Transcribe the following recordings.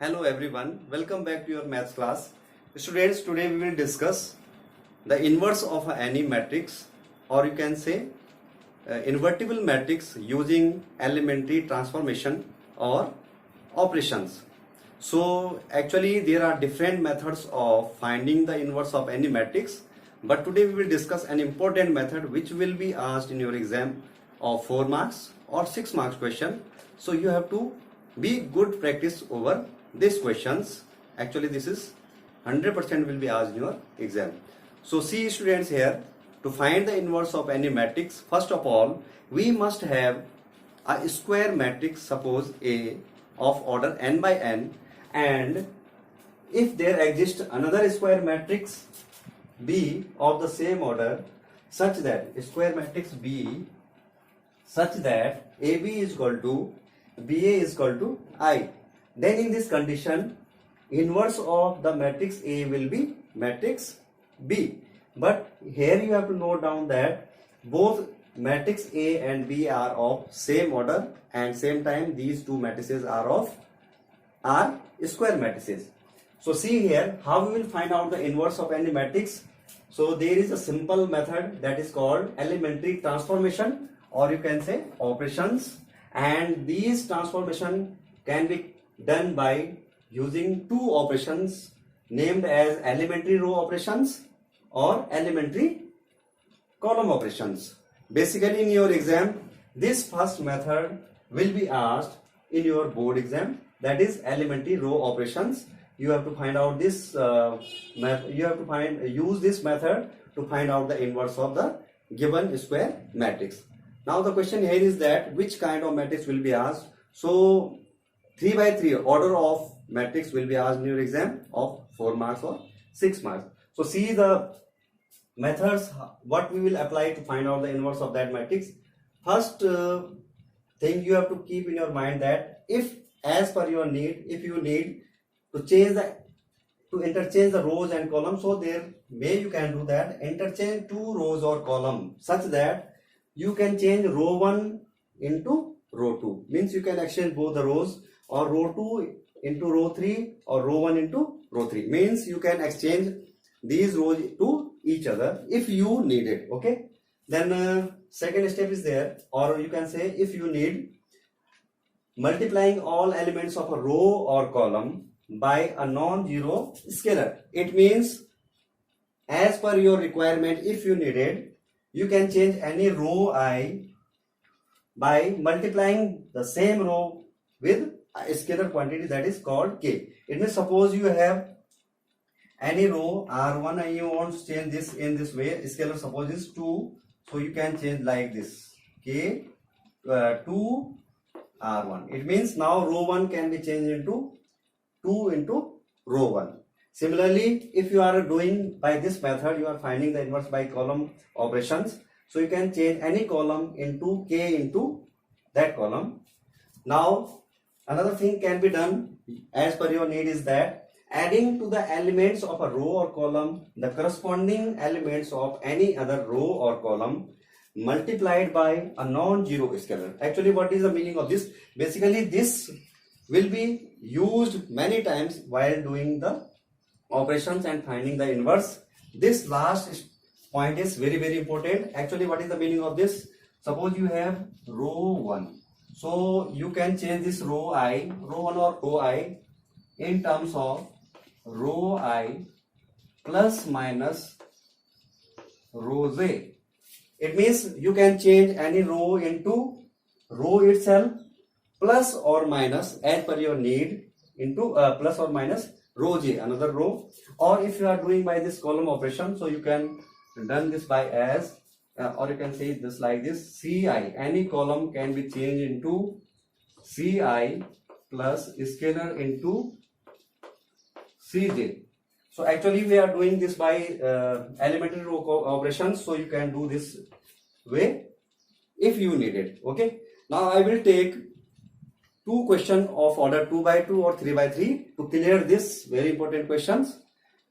Hello everyone, welcome back to your maths class. Students, today we will discuss the inverse of any matrix, or you can say invertible matrix using elementary transformation or operations. So actually there are different methods of finding the inverse of any matrix, but today we will discuss an important method which will be asked in your exam of 4 marks or 6 marks question. So you have to be good practice over these questions. Actually this is 100% will be asked in your exam. So see students, here to find the inverse of any matrix, first of all we must have a square matrix, suppose A of order n by n, and if there exists another square matrix B of the same order such that square matrix B such that AB is equal to BA is equal to I, then in this condition inverse of the matrix A will be matrix B. But here you have to note down that both matrix A and B are of same order, and same time these two matrices are square matrices. So see here how we will find out the inverse of any matrix. So there is a simple method that is called elementary transformation, or you can say operations, and these transformation can be done by using two operations named as elementary row operations or elementary column operations. Basically in your exam this first method will be asked in your board exam, that is elementary row operations. You have to find out this use this method to find out the inverse of the given square matrix. Now the question here is that which kind of matrix will be asked. So 3 by 3 order of matrix will be asked in your exam of 4 marks or 6 marks. So see the methods what we will apply to find out the inverse of that matrix. First thing you have to keep in your mind that if as per your need, if you need to interchange the rows and columns, so there way you can do that, interchange two rows or column such that you can change row 1 into row 2, means you can exchange both the rows, or row 2 into row 3 or row 1 into row 3, means you can exchange these rows to each other if you need it. Okay, then second step is there, or you can say if you need multiplying all elements of a row or column by a non-zero scalar. It means as per your requirement, if you need it, you can change any row I by multiplying the same row with a scalar quantity that is called k. It means suppose you have any row R1 and you want to change this in this way, scalar suppose is 2, so you can change like this, k 2 R1. It means now row 1 can be changed into 2 into row 1. Similarly, if you are doing by this method, you are finding the inverse by column operations. So you can change any column into k into that column. Now another thing can be done as per your need is that adding to the elements of a row or column the corresponding elements of any other row or column multiplied by a non-zero scalar. Actually what is the meaning of this? Basically this will be used many times while doing the operations and finding the inverse. This last point is very important. Actually what is the meaning of this? Suppose you have row 1, so you can change this row 1 or row I in terms of row I plus minus row j. It means you can change any row into row itself plus or minus as per your need into plus or minus row j, another row. Or if you are doing by this column operation, so you can done this by as or you can say this like this, ci, any column can be changed into ci plus scalar into cj. So actually we are doing this by elementary row operations, so you can do this way if you need it. Okay, now I will take two questions of order 2 by 2 or 3 by 3 to clear this very important questions.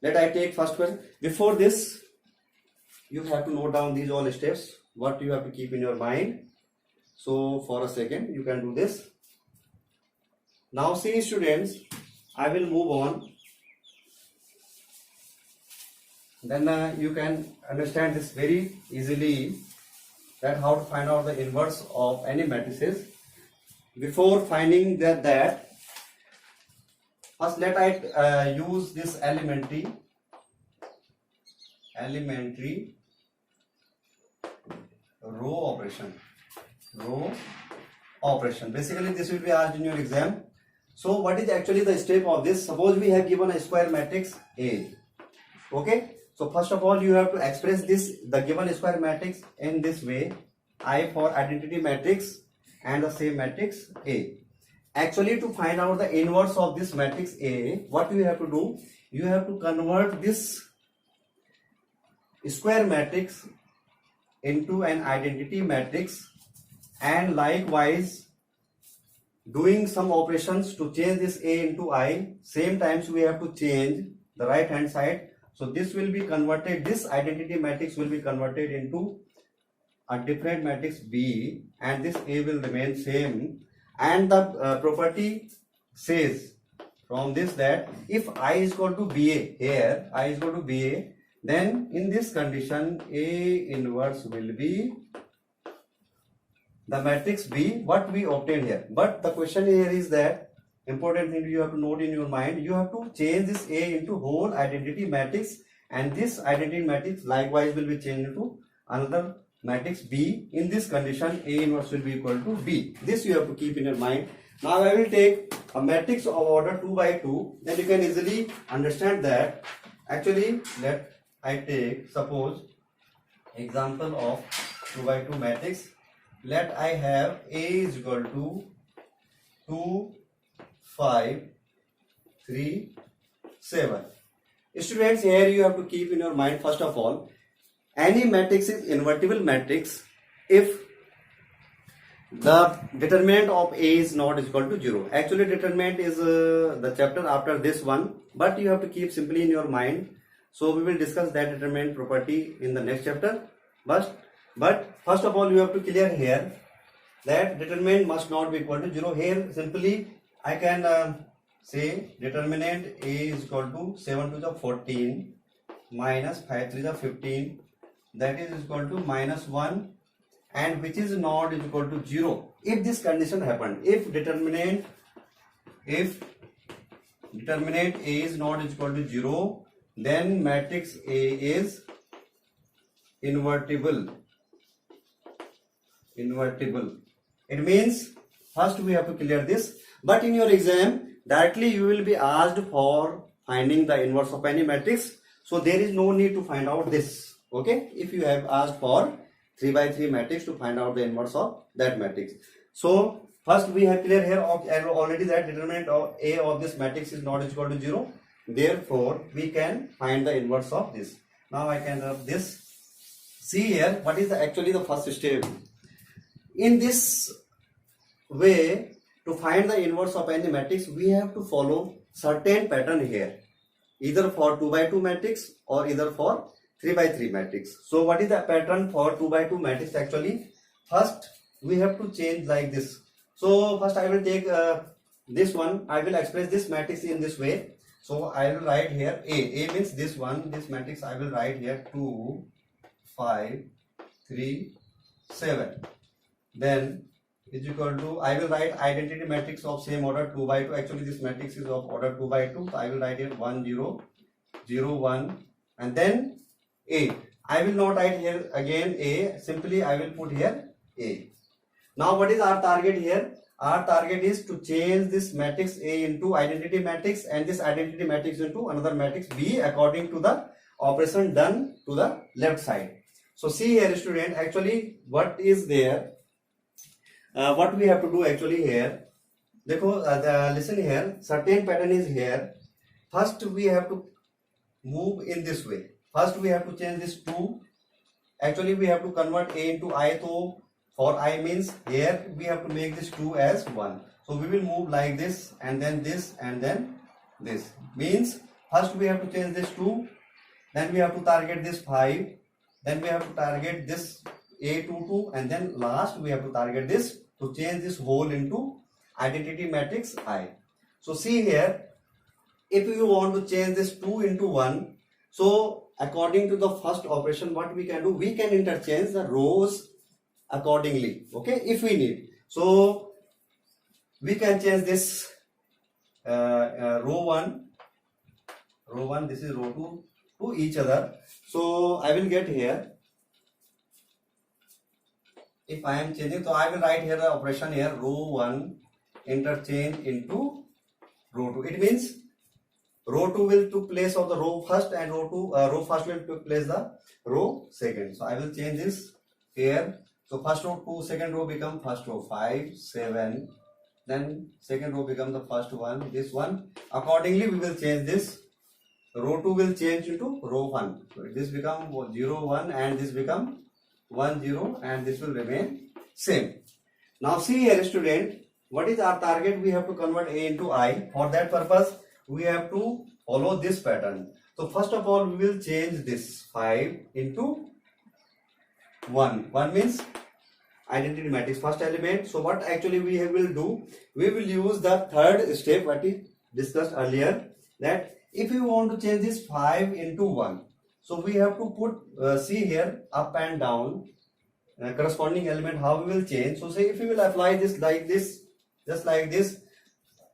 Let I take first question. Before this you have to note down these all steps what you have to keep in your mind. So for a second you can do this. Now see students, I will move on. Then you can understand this very easily, that how to find out the inverse of any matrices. Before finding that first let I use this elementary row operation. Basically this will be asked in your exam. So what is actually the step of this? Suppose we have given a square matrix A. Okay, so first of all you have to express the given square matrix in this way. I for identity matrix and the same matrix A. Actually, to find out the inverse of this matrix A, what you have to do? You have to convert this square matrix into an identity matrix, and likewise doing some operations to change this A into I. Same times we have to change the right hand side. So this will be converted, this identity matrix will be converted into a different matrix B, and this A will remain same. And the property says from this that if I is equal to BA, here I is equal to BA, then in this condition A inverse will be the matrix B what we obtained here. But the question here is that important thing you have to note in your mind, you have to change this A into whole identity matrix, and this identity matrix likewise will be changed into another matrix B. In this condition A inverse will be equal to B. This you have to keep in your mind. Now I will take a matrix of order 2 by 2, then you can easily understand that. Actually let I take suppose example of 2 by 2 matrix. Let I have A is equal to 2, 5, 3, 7. Students, here you have to keep in your mind, first of all, any matrix is invertible matrix if the determinant of A is not equal to 0. Actually determinant is the chapter after this one, but you have to keep simply in your mind. So we will discuss that determinant property in the next chapter. But first of all you have to clear here that determinant must not be equal to 0. Here simply I can say determinant A is equal to 7 to the 14 minus 5 to the 15, that is equal to minus 1, and which is not equal to 0. If this condition happened, if determinant A is not equal to 0, then matrix A is invertible. It means first we have to clear this. But in your exam directly you will be asked for finding the inverse of any matrix, so there is no need to find out this. Okay, if you have asked for 3 by 3 matrix to find out the inverse of that matrix. So first we have clear here already that determinant of A of this matrix is not equal to 0. Therefore we can find the inverse of this. Now I can rub this. See here what is actually the first step. In this way, to find the inverse of any matrix, we have to follow certain pattern here, either for 2 by 2 matrix or either for 3 by 3 matrix. So what is the pattern for 2 by 2 matrix actually? First we have to change like this. So first I will take this one, I will express this matrix in this way. So I will write here A means this one, this matrix I will write here 2, 5, 3, 7. Then is equal to, I will write identity matrix of same order 2 by 2. Actually this matrix is of order 2 by 2. So I will write here 1, 0, 0, 1, and then A. I will not write here again A, simply I will put here A. Now what is our target here? Our target is to change this matrix A into identity matrix and this identity matrix into another matrix B according to the operation done to the left side. So see here student, actually what is there, what we have to do actually here, listen here, certain pattern is here. First we have to move in this way. First we have to change this 2. Actually we have to convert A into I. So for I means here we have to make this 2 as 1. So we will move like this and then this and then this. Means first we have to change this 2, then we have to target this 5, then we have to target this A22, and then last we have to target this, to change this whole into identity matrix I. So see here, if you want to change this 2 into 1, so according to the first operation, what we can do, we can interchange the rows accordingly, okay, if we need. So we can change this row 1, this is row 2 to each other. So I will get here, if I am changing, so I will write here the operation here, row 1 interchange into row 2. It means row 2 will took place of the row first, and row first will took place the row second. So I will change this here. So first row 2, second row become first row 5, 7. Then second row become the first one, this one. Accordingly, we will change this. Row 2 will change into row 1. So this become 0, 1, and this become 1, 0, and this will remain same. Now see here, student, what is our target? We have to convert A into I. For that purpose, we have to follow this pattern. So first of all, we will change this 5 into 1. 1 means identity matrix, first element. So what actually we will do, we will use the third step what we discussed earlier, that if you want to change this 5 into 1, so we have to put see here up and down corresponding element, how we will change. So say if we will apply this like this, just like this,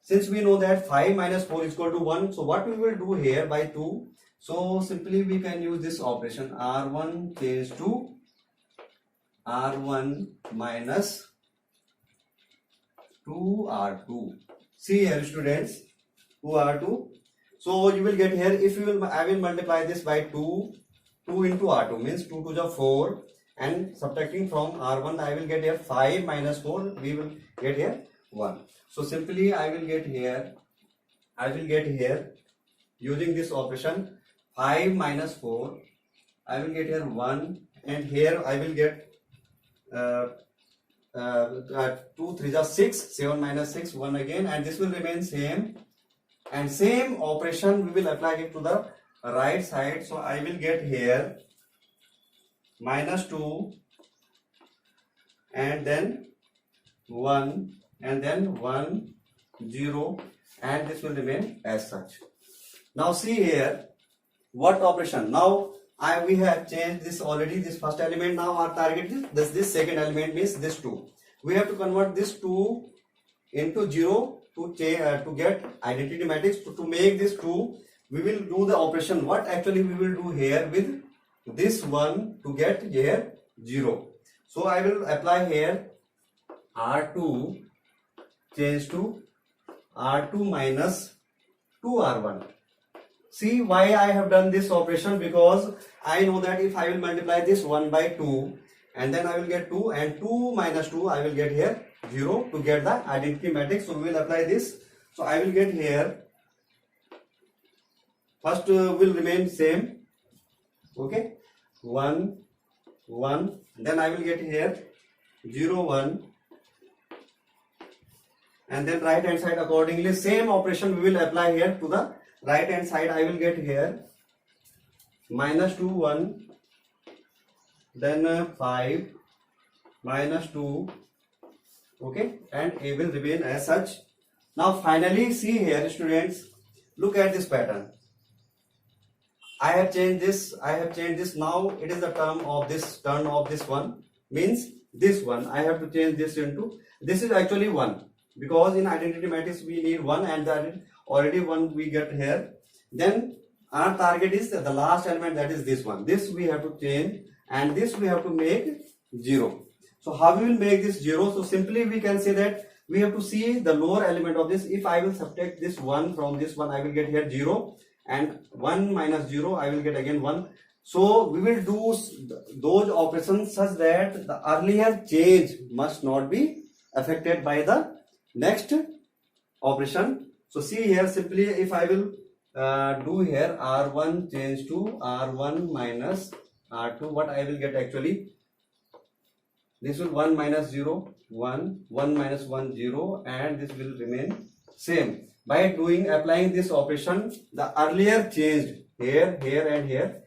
since we know that 5 minus 4 is equal to 1, so what we will do here by 2, so simply we can use this operation, R1 change to R1 minus 2R2. See here, students, 2R2. So you will get here, if you will, I will multiply this by 2 into R2 means 2 to the 4, and subtracting from R1 I will get here 5 minus 4, we will get here 1. So simply I will get here using this operation 5 minus 4, I will get here 1, and here I will get 2 3 are 6, 7 minus 6, 1 again, and this will remain same, and same operation we will apply it to the right side. So I will get here minus 2, and then 1, and then 1, 0, and this will remain as such. Now see here, what operation? Now we have changed this already, this first element. Now our target is this second element, means this 2. We have to convert this 2 into 0 to get identity matrix. To make this 2, we will do the operation. What actually we will do here with this 1 to get here 0. So I will apply here R2 change to R2 minus 2R1. See why I have done this operation, because I know that if I will multiply this 1 by 2, and then I will get 2, and 2 minus 2 I will get here 0 to get the identity matrix. So we will apply this. So I will get here, first will remain same, okay, 1, 1, then I will get here 0, 1, and then right hand side accordingly same operation we will apply here to the right hand side. I will get here minus 2, 1, then 5 minus 2, okay, and A will remain as such. Now finally see here, students, look at this pattern. I have changed this, now it is the turn of this one, means this one I have to change this into, this is actually 1, because in identity matrix we need 1, and that already 1 we get here. Then our target is the last element, that is this one. This we have to change, and this we have to make 0. So how we will make this 0? So simply we can say that we have to see the lower element of this. If I will subtract this 1 from this one, I will get here 0, and 1 minus 0 I will get again 1. So we will do those operations such that the earlier change must not be affected by the next operation. So see here, simply if I will do here R1 change to R1 minus R2, what I will get actually, this will 1 minus 0, 1, 1 minus 1, 0, and this will remain same. By applying this operation, the earlier changed here, here, and here,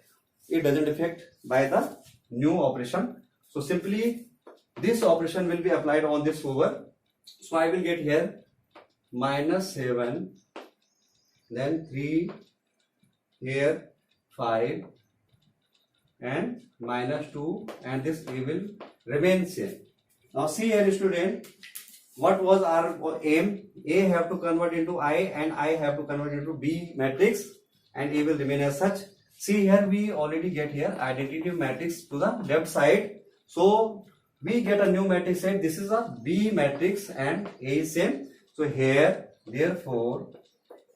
it doesn't affect by the new operation. So simply this operation will be applied on this over. So I will get here minus 7, then 3 here, 5 and minus 2, and this A will remain same. Now see here student, what was our aim? A have to convert into I and I have to convert into B matrix, and A will remain as such. See here, we already get here identity matrix to the left side. So we get a new matrix set. This is a B matrix and A is same. So here, therefore,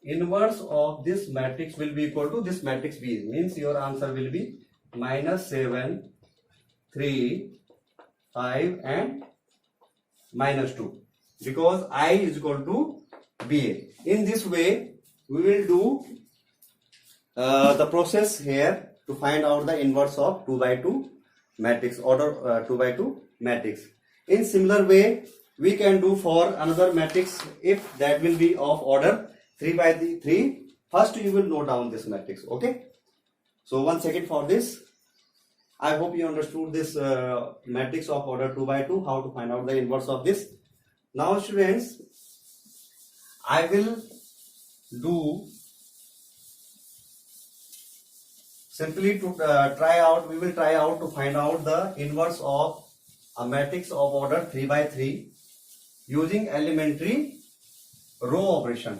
inverse of this matrix will be equal to this matrix B. Means your answer will be minus 7, 3, 5 and minus 2. Because I is equal to BA. In this way, we will do the process here to find out the inverse of 2 by 2 matrix, order 2 by 2 matrix. In similar way, we can do for another matrix if that will be of order 3 by 3. First, you will note down this matrix. Okay. So 1 second for this. I hope you understood this matrix of order 2 by 2, how to find out the inverse of this. Now students, I will do simply to we will try out to find out the inverse of a matrix of order 3 by 3 using elementary row operation.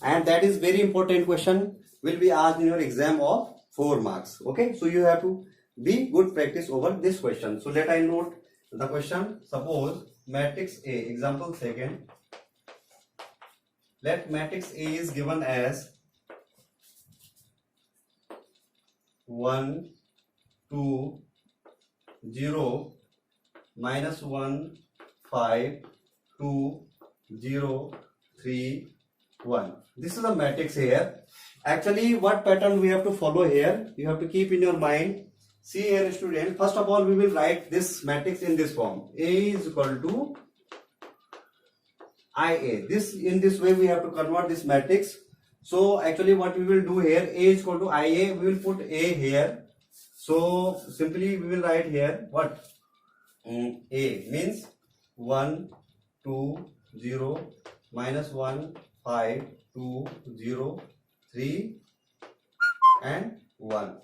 And that is very important question, will be asked in your exam of 4 marks. Okay, so you have to be good practice over this question. So let I note the question. Suppose matrix A, example second, let matrix A is given as 1, 2, 0, minus 1, 5, 2, 0, 3, 1. This is a matrix here. Actually, what pattern we have to follow here, you have to keep in your mind. See here student, first of all we will write this matrix in this form. A is equal to IA. This, in this way we have to convert this matrix. So actually what we will do here, A is equal to IA, we will put A here. So simply we will write here what? A means 1, 2, 0, minus 1, 5, 2, 0, 3 and 1.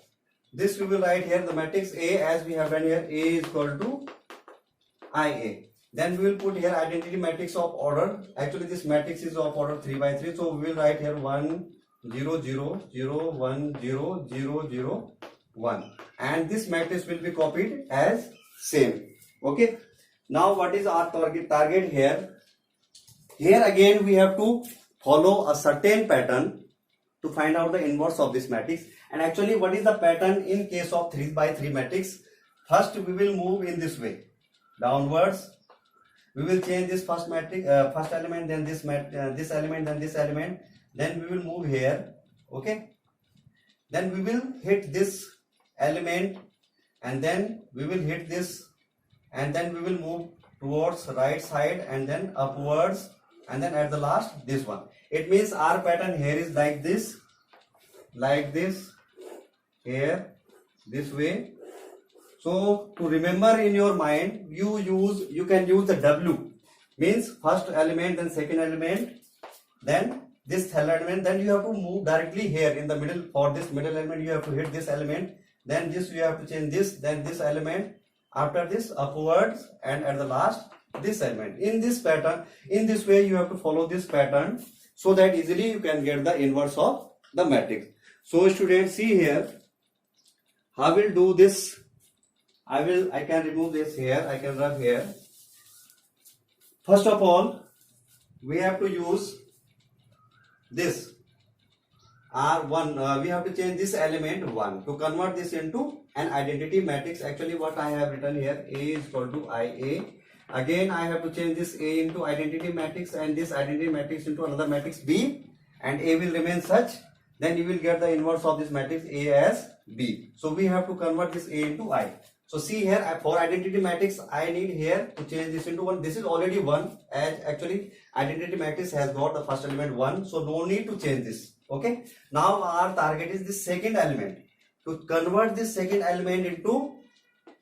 This we will write here the matrix A as we have done here. A is equal to IA. Then we will put here identity matrix of order. Actually this matrix is of order 3 by 3. So we will write here 1, 0, 0, 0, 1, 0, 0, 0, 1. And this matrix will be copied as same. Okay. Now what is our target here? Here again we have to follow a certain pattern to find out the inverse of this matrix. And actually what is the pattern in case of 3 by 3 matrix? First we will move in this way, downwards. We will change this first matrix, first element, then this element, then this element. Then we will move here. Okay. Then we will hit this element, and then we will hit this, and then we will move towards right side, and then upwards, and then at the last this one. It means our pattern here is like this, here, this way. So to remember in your mind, you can use the W, means first element, then second element, then this third element. Then you have to move directly here in the middle. For this middle element you have to hit this element, then this you have to change this, then this element, after this upwards, and at the last this element. In this pattern, in this way you have to follow this pattern, so that easily you can get the inverse of the matrix. So students, see here, I will do this. I can remove this here, I can rub here. First of all, we have to use this R1, we have to change this element 1 to convert this into an identity matrix. Actually what I have written here, A is equal to IA. Again I have to change this A into identity matrix and this identity matrix into another matrix B, and A will remain such. Then you will get the inverse of this matrix A as B. So we have to convert this A into I. So see here, for identity matrix I need here to change this into 1. This is already 1, as actually identity matrix has got the first element 1, so no need to change this. Okay. Now our target is this second element. To convert this second element into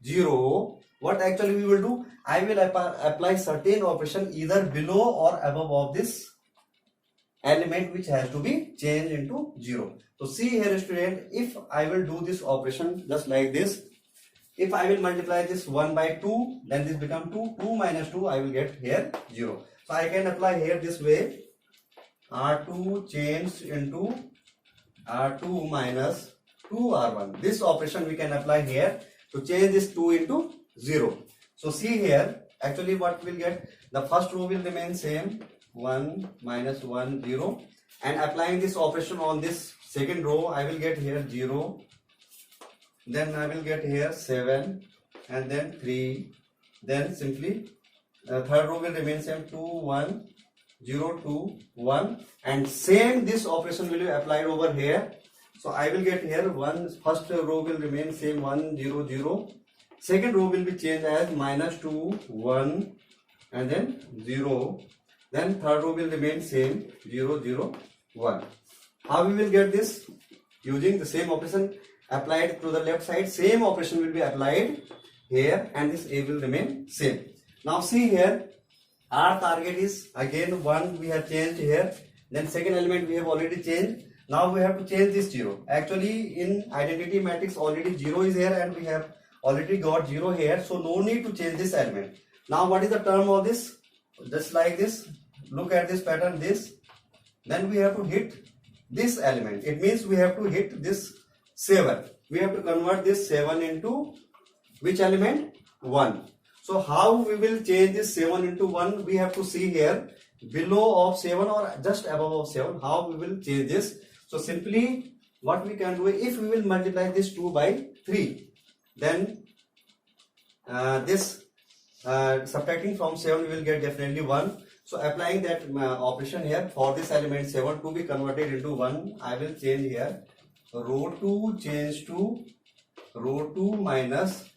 0, what actually we will do? I will apply certain operation either below or above of this element which has to be changed into 0. So see here student, if I will do this operation just like this, if I will multiply this 1 by 2, then this become 2, 2 minus 2, I will get here 0. So I can apply here this way, R2 changed into R2 minus 2R1. This operation we can apply here to change this 2 into 0. So see here, actually what we'll get, the first row will remain same, 1 minus 1, 0. And applying this operation on this second row, I will get here 0. Then I will get here 7 and then 3. Then simply third row will remain same, 2, 1, 0, 2, 1. And same this operation will be applied over here. So I will get here 1, first row will remain same, 1, 0, 0. Second row will be changed as minus 2, 1 and then 0. Then third row will remain same, 0, 0, 1. How we will get this? Using the same operation applied to the left side, same operation will be applied here and this A will remain same. Now see here, our target is again 1 we have changed here, then second element we have already changed. Now we have to change this 0. Actually in identity matrix already 0 is here and we have already got 0 here, so no need to change this element. Now what is the term of this? Just like this, look at this pattern, this, then we have to hit this element. It means we have to hit this 7. We have to convert this 7 into which element? 1. So how we will change this 7 into 1? We have to see here below of 7 or just above of 7. How we will change this? So simply what we can do, if we will multiply this 2 by 3, then this subtracting from 7 we will get definitely 1. So applying that operation here for this element 7 to be converted into 1, I will change here row 2 change to row 2 minus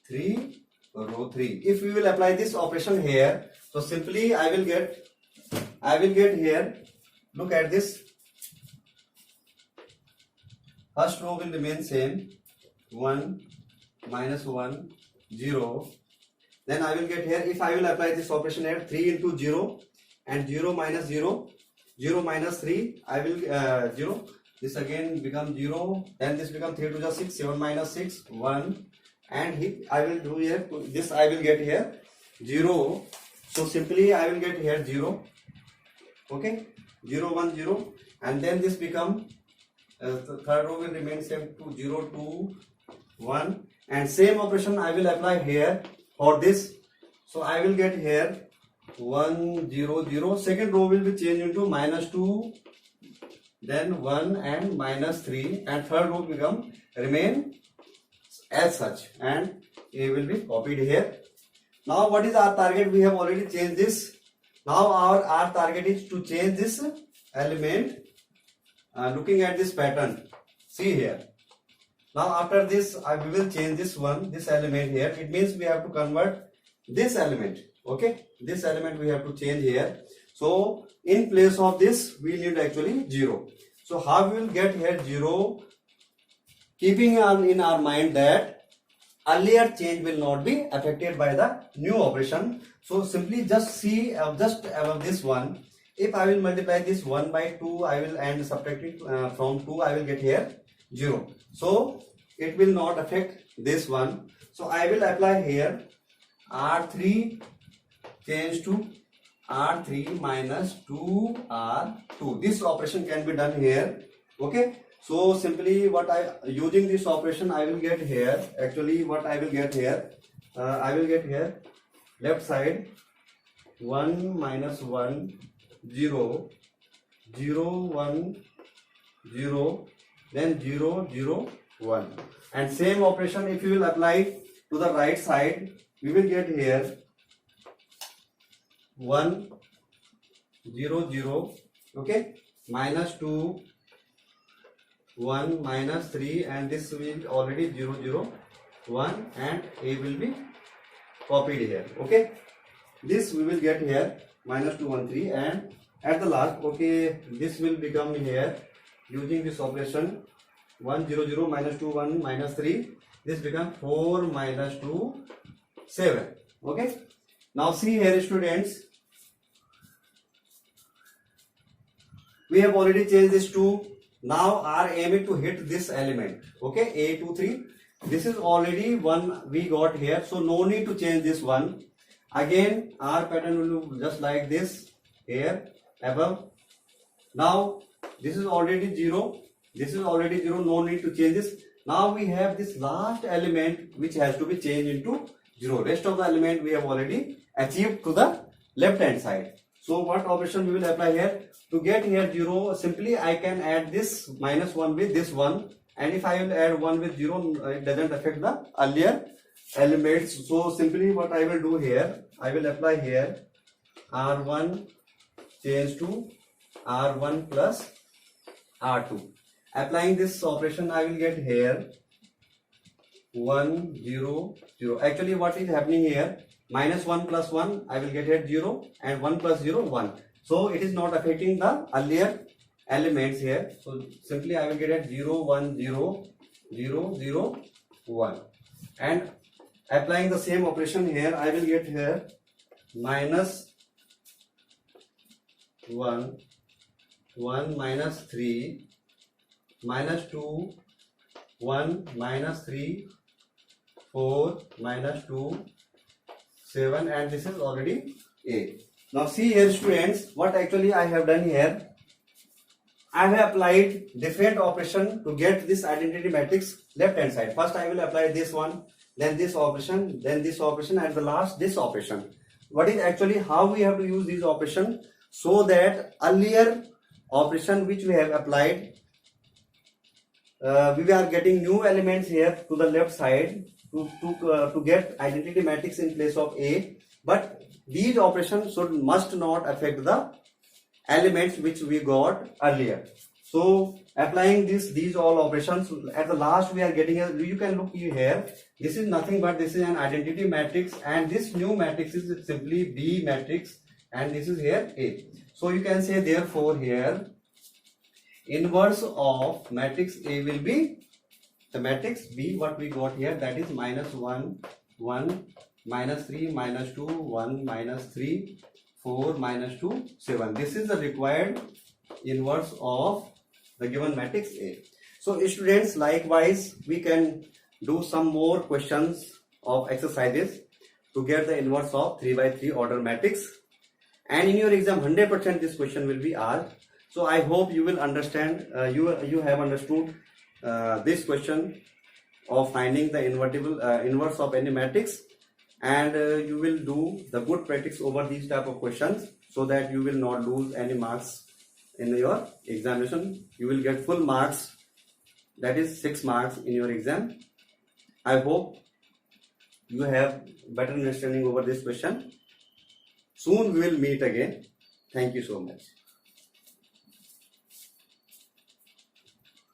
3 row 3. If we will apply this operation here, so simply I will get here, look at this, first row will remain same, 1 minus 1 0. Then I will get here, if I will apply this operation here, 3 into 0 and 0 minus 0, 0 minus 3, I will 0, this again become 0, then this become 3 to the 6, 7 minus 6, 1, and I will do here, this I will get here 0, so simply I will get here 0, okay, 0, 1, 0, and then this become, the third row will remain same, 2, 0, 2, 1, and same operation I will apply here for this. So I will get here 1, 0, 0. Second row will be changed into minus 2, then 1 and minus 3, and third row become remain as such, and A will be copied here. Now what is our target? We have already changed this. Now our target is to change this element looking at this pattern. See here. Now after this we will change this one, this element here. It means we have to convert this element. Okay, this element we have to change here. So in place of this we need actually 0. So how we will get here 0? Keeping in our mind that earlier change will not be affected by the new operation. So simply just see just above this one. If I will multiply this 1 by 2, I will, and subtracting from 2, I will get here 0. So it will not affect this one. So I will apply here R3 change to R3 minus 2R2. This operation can be done here. Okay. So simply using this operation I will get here, actually what I will get here, I will get here left side 1 minus 1 0 0 1 0, then 0 0 1, and same operation if you will apply to the right side, we will get here 1 0 0, okay, minus 2 1 minus 3, and this will already 0 0 1, and A will be copied here. Okay, this we will get here minus 2 1 3, and at the last, okay, this will become here using this operation 1 0 0 minus 2 1 minus 3, this becomes 4 minus 2 7. Okay, now see here students, we have already changed this to, now are aiming to hit this element. Okay, A 2 3. This is already one we got here, so no need to change this one. Again, our pattern will look just like this here above. Now this is already 0. This is already 0. No need to change this. Now we have this last element which has to be changed into 0. Rest of the element we have already achieved to the left hand side. So what operation we will apply here? To get here 0, simply I can add this -1 with this one, and if I will add 1 with 0, it doesn't affect the earlier elements. So simply what I will do here, I will apply here R1 change to R1 plus R2. Applying this operation, I will get here 1 0 0. Actually what is happening here, -1 plus 1, I will get here 0, and 1 plus 0 1. So it is not affecting the earlier elements here. So simply I will get at 0 1 0 0 0 1, and applying the same operation here, I will get here -1 1 minus 3 -2 1 minus 3 4 minus 2 7, and this is already 8. Now see here students, what actually I have done here, I have applied different operation to get this identity matrix left hand side. First I will apply this one, then this operation, then this operation, and the last this operation. What is actually how we have to use this operation, so that earlier operation which we have applied, we are getting new elements here to the left side to get identity matrix in place of A, but these operations must not affect the elements which we got earlier. So applying these all operations, at the last we are getting you can look here, this is nothing but this is an identity matrix, and this new matrix is simply B matrix, and this is here A. So you can say therefore here inverse of matrix A will be the matrix B what we got here, that is -1 1 -3 -2 1 -3 4 -2 7. This is the required inverse of the given matrix A. So students, likewise we can do some more questions of exercises to get the inverse of 3 by 3 order matrix, and in your exam 100% this question will be asked. So I hope you will understand, you have understood this question of finding the inverse of any matrix, and you will do the good practice over these type of questions, so that you will not lose any marks in your examination. You will get full marks, that is 6 marks in your exam. I hope you have better understanding over this question. Soon we will meet again. Thank you so much.